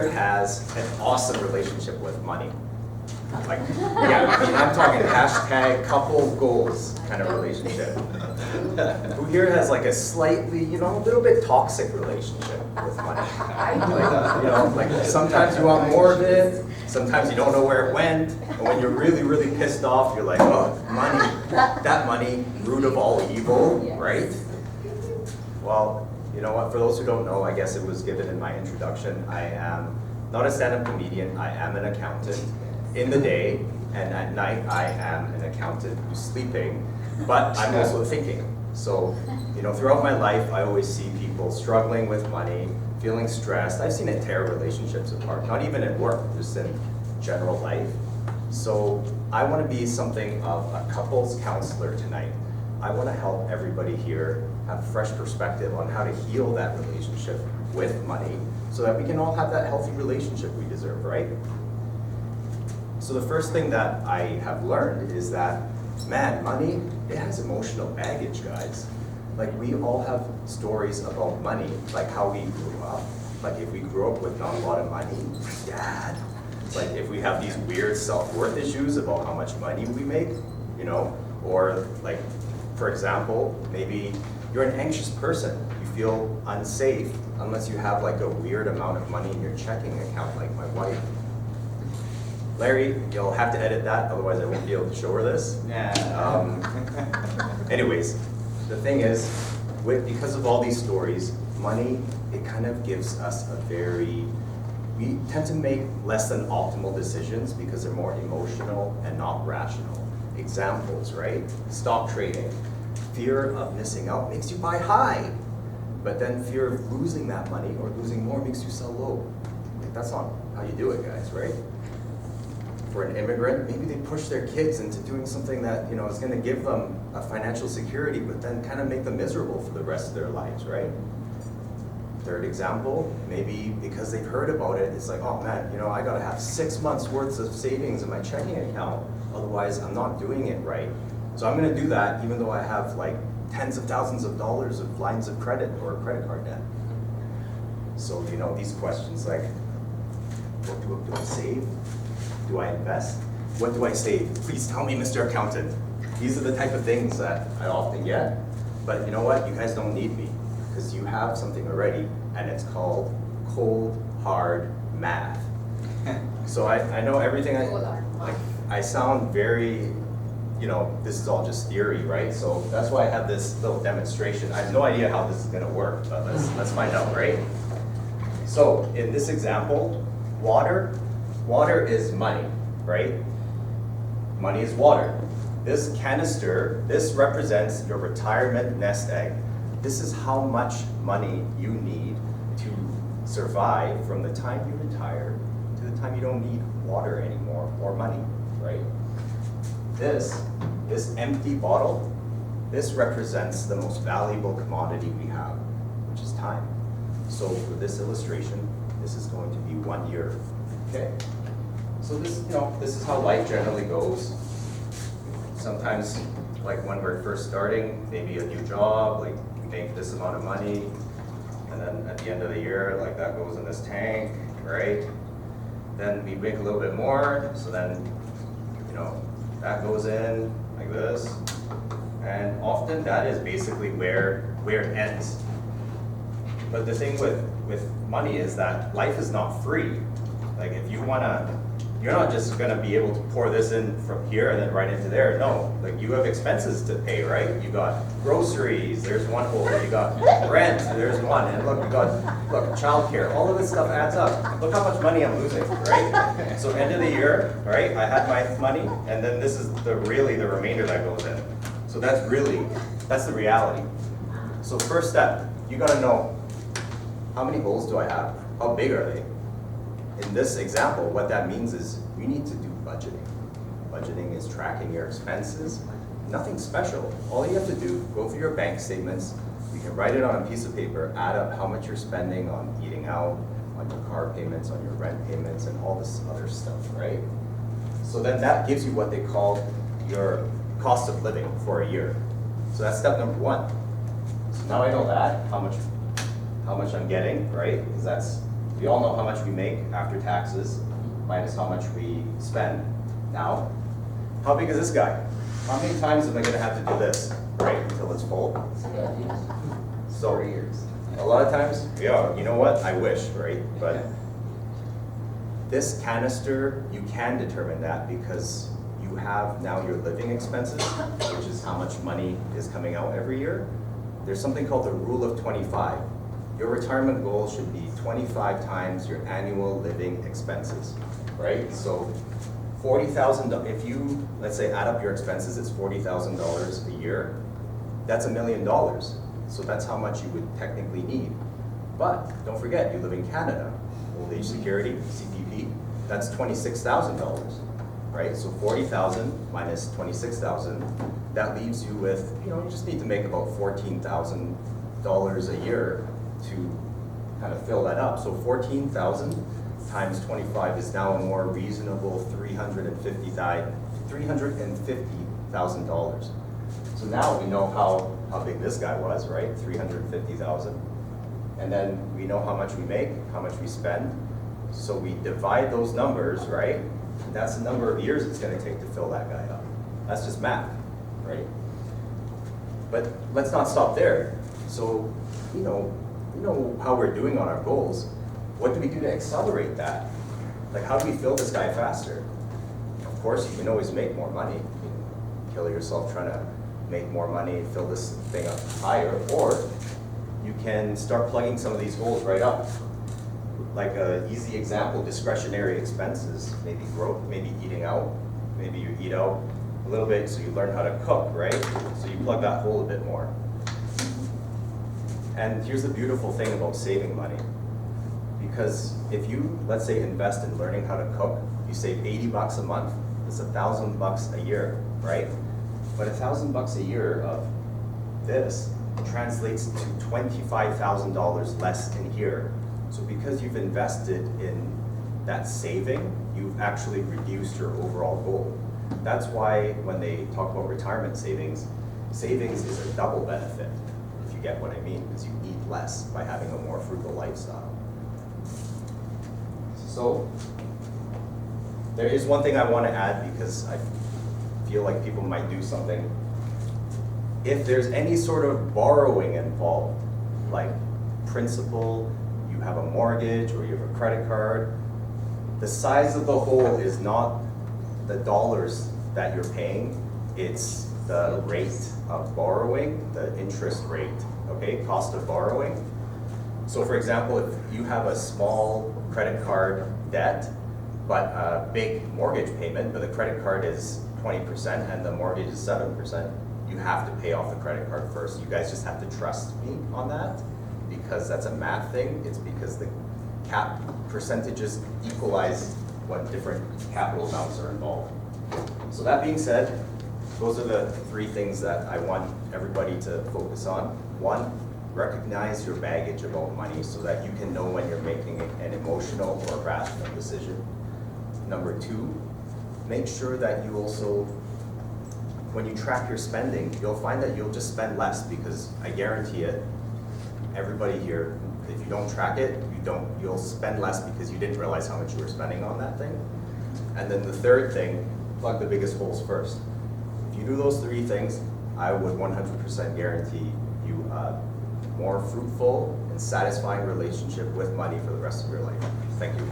has an awesome relationship with money. Like, yeah, I mean, I'm talking hashtag couple goals kind of relationship. Who here has like a slightly, a little bit toxic relationship with money? Like sometimes you want more of it, sometimes you don't know where it went, and when you're really, really pissed off, you're like, oh, money, that money, root of all evil, right? Well, you know what, for those who don't know, I guess it was given in my introduction, I am not a stand-up comedian, I am an accountant in the day, and at night I am an accountant who's sleeping, but I'm also thinking. So, throughout my life, I always see people struggling with money, feeling stressed. I've seen it tear relationships apart, not even at work, just in general life. So I want to be something of a couples counselor tonight. I want to help everybody here have a fresh perspective on how to heal that relationship with money so that we can all have that healthy relationship we deserve, right? So the first thing that I have learned is that, man, money, it has emotional baggage, guys. Like, we all have stories about money, like how we grew up. Like, if we grew up with not a lot of money, dad. Like, if we have these weird self-worth issues about how much money we make, or like, for example, maybe you're an anxious person. You feel unsafe unless you have like a weird amount of money in your checking account, like my wife. Larry, you'll have to edit that, otherwise I won't be able to show her this. Anyways, the thing is, because of all these stories, money, it kind of gives us we tend to make less than optimal decisions because they're more emotional and not rational. Examples, right? Stock trading. Fear of missing out makes you buy high, but then fear of losing that money or losing more makes you sell low. Like, that's not how you do it, guys, right? For an immigrant, maybe they push their kids into doing something that is going to give them a financial security, but then kind of make them miserable for the rest of their lives, right? Third example, maybe because they've heard about it, it's like, oh man, I got to have 6 months worth of savings in my checking account, otherwise I'm not doing it right. So I'm going to do that even though I have like tens of thousands of dollars of lines of credit or credit card debt. So these questions like, what do I save? Do I invest? What do I save? Please tell me, Mr. Accountant. These are the type of things that I often get. But you know what? You guys don't need me because you have something already, and it's called cold, hard math. So I know everything. I sound very, this is all just theory, right? So that's why I have this little demonstration. I have no idea how this is going to work, but let's find out, right? So in this example, water is money, right? Money is water. This canister, this represents your retirement nest egg. This is how much money you need to survive from the time you retire to the time you don't need water anymore or money, right? This empty bottle, this represents the most valuable commodity we have, which is time. So for this illustration, this is going to be 1 year. Okay, so this is how life generally goes. Sometimes, like when we're first starting, maybe a new job, like we make this amount of money, and then at the end of the year, like that goes in this tank, right? Then we make a little bit more, so then, that goes in like this, and often that is basically where it ends. But the thing with money is that life is not free. Like if you're not just gonna be able to pour this in from here and then right into there. No, like you have expenses to pay, right? You got groceries, there's one hole. You got rent, there's one. And look, childcare. All of this stuff adds up. Look how much money I'm losing, right? So end of the year, right? I had my money, and then this is the remainder that goes in. So that's the reality. So first step, you gotta know, how many holes do I have? How big are they? In this example, what that means is you need to do budgeting. Budgeting is tracking your expenses. Nothing special. All you have to do, go through your bank statements. You can write it on a piece of paper, add up how much you're spending on eating out, on your car payments, on your rent payments, and all this other stuff, right? So then that gives you what they call your cost of living for a year. So that's step number one. So now I know that, how much I'm getting, right? Because that's We all know how much we make after taxes, minus how much we spend. Now, how big is this guy? How many times am I gonna have to do this, right, until it's full? So, 4 years. a lot of times, yeah, you know what, I wish, right? But this canister, you can determine that because you have now your living expenses, which is how much money is coming out every year. There's something called the rule of 25. Your retirement goal should be 25 times your annual living expenses, right? So $40,000, if you, let's say, add up your expenses, it's $40,000 a year, that's $1 million. So that's how much you would technically need. But don't forget, you live in Canada. Old age security, CPP, that's $26,000, right? So 40,000 minus 26,000, that leaves you with, you just need to make about $14,000 a year to kind of fill that up. So 14,000 times 25 is now a more reasonable $350,000. So now we know how big this guy was, right? 350,000. And then we know how much we make, how much we spend. So we divide those numbers, right? And that's the number of years it's going to take to fill that guy up. That's just math, right? But let's not stop there. So, you know how we're doing on our goals. What do we do to accelerate that? Like, how do we fill this guy faster? Of course, you can always make more money. You can kill yourself trying to make more money, fill this thing up higher, or you can start plugging some of these goals right up. Like an easy example, discretionary expenses, maybe growth, maybe eating out. Maybe you eat out a little bit, so you learn how to cook, right? So you plug that hole a bit more. And here's the beautiful thing about saving money. Because if you, let's say, invest in learning how to cook, you save 80 bucks a month, that's 1,000 bucks a year, right? But 1,000 bucks a year of this translates to $25,000 less in here. So because you've invested in that saving, you've actually reduced your overall goal. That's why when they talk about retirement savings, savings is a double benefit, if you get what I mean, because you eat less by having a more frugal lifestyle. So there is one thing I want to add because I feel like people might do something. If there's any sort of borrowing involved, like principal, you have a mortgage or you have a credit card, the size of the hole is not the dollars that you're paying, it's the rate of borrowing, the interest rate, okay, cost of borrowing. So for example, if you have a small credit card debt, but a big mortgage payment, but the credit card is 20% and the mortgage is 7%, you have to pay off the credit card first. You guys just have to trust me on that because that's a math thing. It's because the cap percentages equalize when different capital amounts are involved. So that being said, those are the three things that I want everybody to focus on. One, recognize your baggage about money so that you can know when you're making an emotional or rational decision. Number two, make sure that you also, when you track your spending, you'll find that you'll just spend less because I guarantee it, everybody here, if you don't track it, you'll spend less because you didn't realize how much you were spending on that thing. And then the third thing, plug the biggest holes first. If you do those three things, I would 100% guarantee you a more fruitful and satisfying relationship with money for the rest of your life. Thank you.